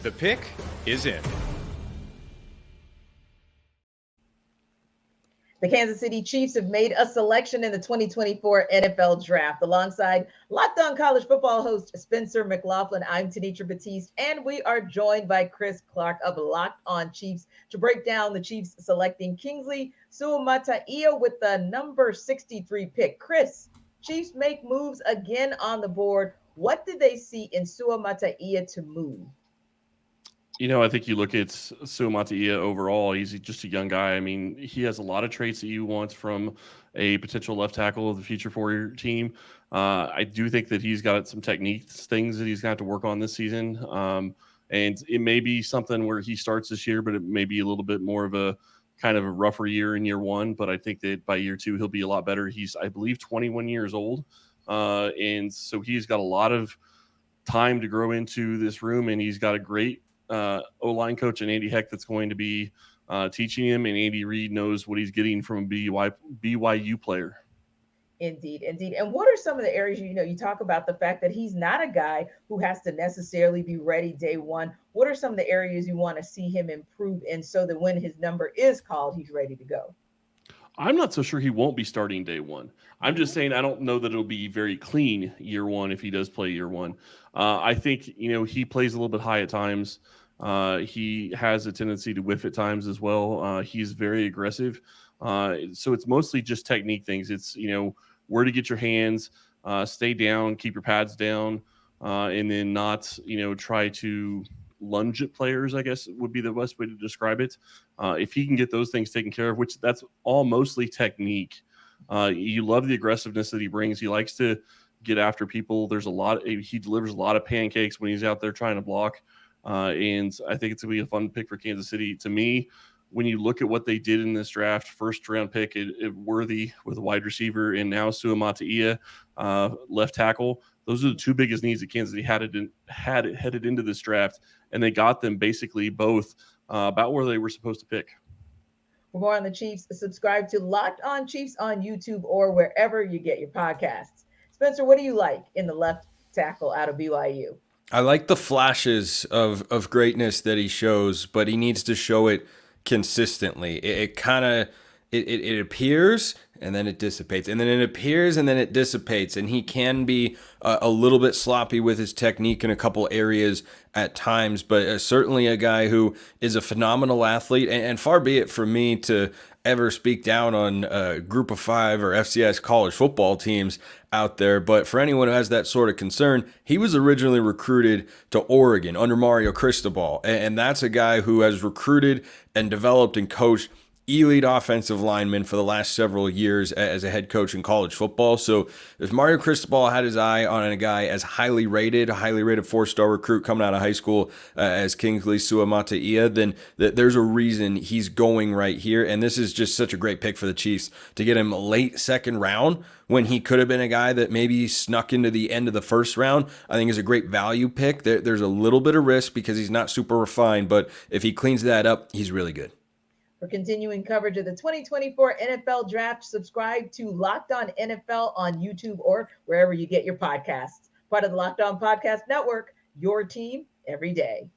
The pick is in. The Kansas City Chiefs have made a selection in the 2024 NFL Draft. Alongside Locked On College Football host Spencer McLaughlin, I'm Tenitra Batiste, and we are joined by Chris Clark of Locked On Chiefs to break down the Chiefs selecting Kingsley Suamataia with the number 63 pick. Chris, Chiefs make moves again on the board. What did they see in Suamataia to move? I think you look at Suamataia overall, he's just a young guy. I mean, he has a lot of traits that you want from a potential left tackle of the future for your team. I do think that he's got some things that he's got to work on this season. And it may be something where he starts this year, but it may be a little bit more of a kind of a rougher year in year one. But I think that by year two, he'll be a lot better. He's, I believe, 21 years old. And so he's got a lot of time to grow into this room, and he's got a great O-line coach and Andy Heck that's going to be teaching him, and Andy Reid knows what he's getting from a BYU player. Indeed. And what are some of the areas, you talk about the fact that he's not a guy who has to necessarily be ready day one. What are some of the areas you want to see him improve in so that when his number is called, he's ready to go? I'm not so sure he won't be starting day one. I'm just saying I don't know that it'll be very clean year one if he does play year one. I think, he plays a little bit high at times. He has a tendency to whiff at times as well. He's very aggressive. So it's mostly just technique things. It's, where to get your hands, stay down, keep your pads down, and then not, try to lunge at players, I guess would be the best way to describe it. If he can get those things taken care of, which that's all mostly technique. You love the aggressiveness that he brings. He likes to get after people. He delivers a lot of pancakes when he's out there trying to block. And I think it's going to be a fun pick for Kansas City. To me, when you look at what they did in this draft, first round pick, Worthy with a wide receiver, and now Suamataia, left tackle. Those are the two biggest needs that Kansas City had headed into this draft, and they got them basically both about where they were supposed to pick. For more on the Chiefs, subscribe to Locked On Chiefs on YouTube or wherever you get your podcasts. Spencer, what do you like in the left tackle out of BYU? I like the flashes of greatness that he shows, but he needs to show it consistently. It appears and then it dissipates, and then it appears and then it dissipates, and he can be a little bit sloppy with his technique in a couple areas at times, but certainly a guy who is a phenomenal athlete, and far be it from me to ever speak down on Group of Five or FCS college football teams out there, but for anyone who has that sort of concern, he was originally recruited to Oregon under Mario Cristobal, and that's a guy who has recruited and developed and coached elite offensive lineman for the last several years as a head coach in college football. So if Mario Cristobal had his eye on a guy as highly rated 4-star recruit coming out of high school as Kingsley Suamataia, then there's a reason he's going right here. And this is just such a great pick for the Chiefs to get him late second round when he could have been a guy that maybe snuck into the end of the first round. I think is a great value pick. There's a little bit of risk because he's not super refined, but if he cleans that up, he's really good. For continuing coverage of the 2024 NFL Draft, subscribe to Locked On NFL on YouTube or wherever you get your podcasts. Part of the Locked On Podcast Network, your team every day.